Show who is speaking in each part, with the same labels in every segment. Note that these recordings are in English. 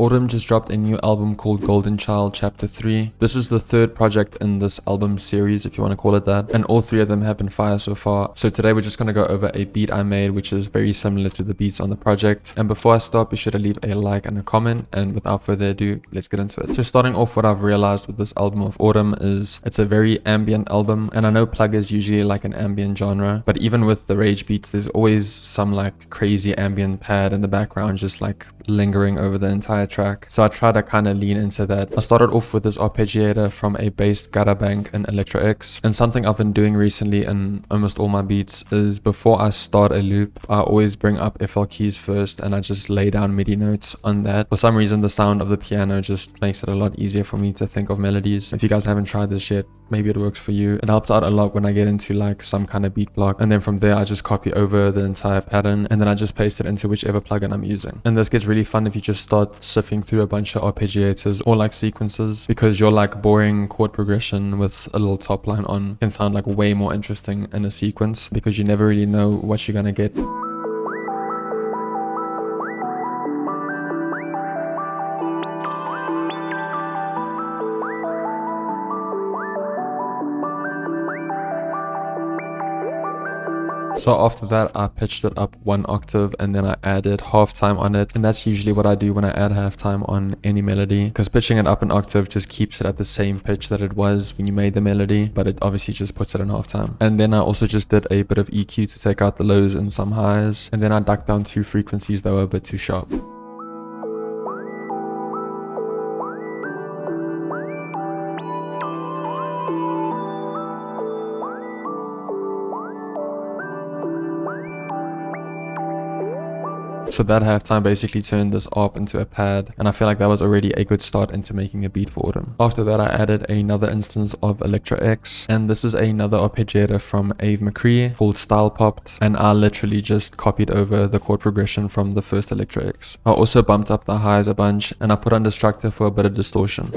Speaker 1: Autumn just dropped a new album called Golden Child Chapter 3. This is the third project in this album series, if you want to call it that, and all three of them have been fire so far. So today we're just going to go over a beat I made, which is very similar to the beats on the project. And before I start, be sure to leave a like and a comment, and without further ado, let's get into it. So starting off, what I've realized with this album of Autumn is it's a very ambient album, and I know plug is usually like an ambient genre, but even with the rage beats, there's always some like crazy ambient pad in the background just like lingering over the entire track. So I try to kind of lean into that. I started off with this arpeggiator from a bass gutter bank in Electro X, and something I've been doing recently in almost all my beats is before I start a loop, I always bring up FL keys first and I just lay down MIDI notes on that. For some reason, the sound of the piano just makes it a lot easier for me to think of melodies. If you guys haven't tried this yet, maybe it works for you. It helps out a lot when I get into like some kind of beat block, and then from there I just copy over the entire pattern and then I just paste it into whichever plugin I'm using. And this gets really fun if you just start sifting through a bunch of arpeggiators or like sequences, because your like boring chord progression with a little top line on can sound like way more interesting in a sequence, because you never really know what you're gonna get. So after that, I pitched it up 1 octave and then I added halftime on it. And that's usually what I do when I add halftime on any melody, because pitching it up an octave just keeps it at the same pitch that it was when you made the melody, but it obviously just puts it in halftime. And then I also just did a bit of EQ to take out the lows and some highs. And then I ducked down 2 frequencies that were a bit too sharp. So that halftime basically turned this ARP into a pad, and I feel like that was already a good start into making a beat for Autumn. After that, I added another instance of Electro X, and this is another arpeggiator from Ave McCree called Style Popped, and I literally just copied over the chord progression from the first Electro X. I also bumped up the highs a bunch, and I put on Destructor for a bit of distortion.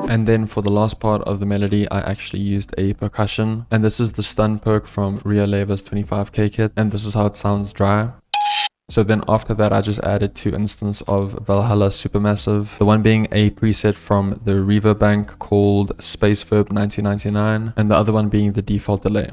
Speaker 1: And then for the last part of the melody, I actually used a percussion, and this is the stun perk from Rio Leva's 25k kit, and this is how it sounds dry. So then after that, I just added 2 instances of Valhalla Supermassive, the one being a preset from the Reverb bank called Space Verb 1999, and the other one being the default delay.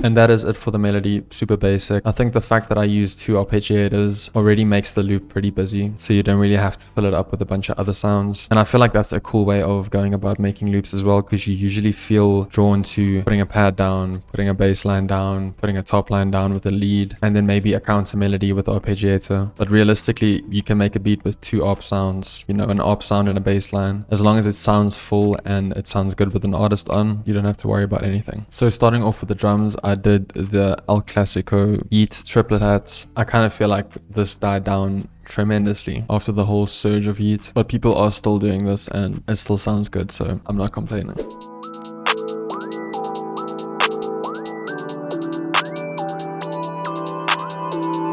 Speaker 1: And that is it for the melody, super basic. I think the fact that I used 2 arpeggiators already makes the loop pretty busy, so you don't really have to fill it up with a bunch of other sounds. And I feel like that's a cool way of going about making loops as well, because you usually feel drawn to putting a pad down, putting a bass line down, putting a top line down with a lead, and then maybe a counter melody with the arpeggiator. But realistically, you can make a beat with 2 ARP sounds, you know, an ARP sound and a bass line. As long as it sounds full and it sounds good with an artist on, you don't have to worry about anything. So starting off with the drums, I did the El Clasico Yeet triplet hats. I kind of feel like this died down tremendously after the whole surge of Yeet, but people are still doing this and it still sounds good, so I'm not complaining.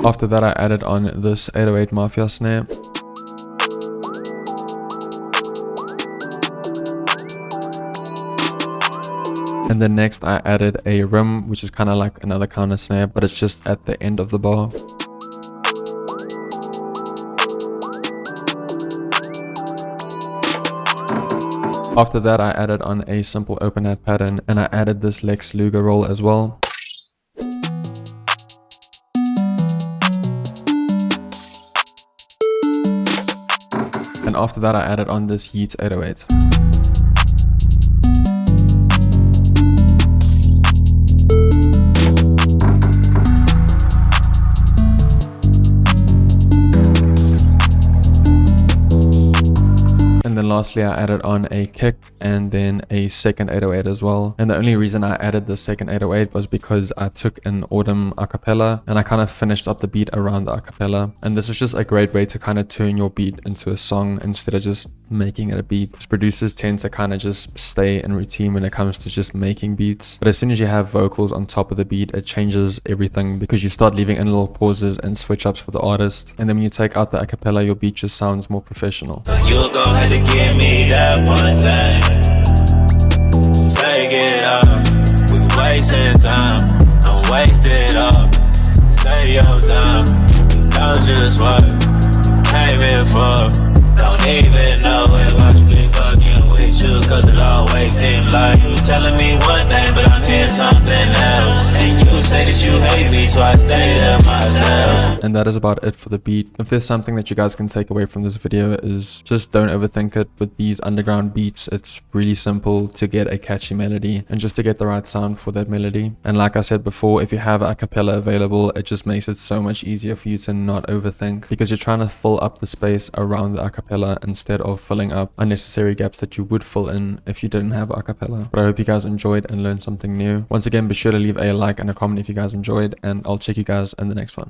Speaker 1: After that, I added on this 808 Mafia snare. And then next I added a rim, which is kind of like another counter snare, but it's just at the end of the bar. After that, I added on a simple open hat pattern, and I added this Lex Luger roll as well. And after that, I added on this Yeet 808. lastly, I added on a kick and then a second 808 as well. And the only reason I added the second 808 was because I took an Autumn acapella and I kind of finished up the beat around the acapella. And this is just a great way to kind of turn your beat into a song instead of just making it a beat. Because producers tend to kind of just stay in routine when it comes to just making beats. But as soon as you have vocals on top of the beat, it changes everything because you start leaving in little pauses and switch ups for the artist. And then when you take out the acapella, your beat just sounds more professional.
Speaker 2: You're gonna have to give me that one thing. Take it off. We wasting time. Don't waste it all. Save your time. You know just what came in for. Don't even know if I should be fucking with you, cause it always seems like you telling me one thing, but I'm hearing something else. And you say that you hate me, so I stay there myself.
Speaker 1: And that is about it for the beat. If there's something that you guys can take away from this video, is just don't overthink it with these underground beats. It's really simple to get a catchy melody and just to get the right sound for that melody. And like I said before, if you have a cappella available, it just makes it so much easier for you to not overthink, because you're trying to fill up the space around the acapella instead of filling up unnecessary gaps that you would fill in if you didn't have a cappella. But I hope you guys enjoyed and learned something new. Once again, be sure to leave a like and a comment if you guys enjoyed, and I'll check you guys in the next one.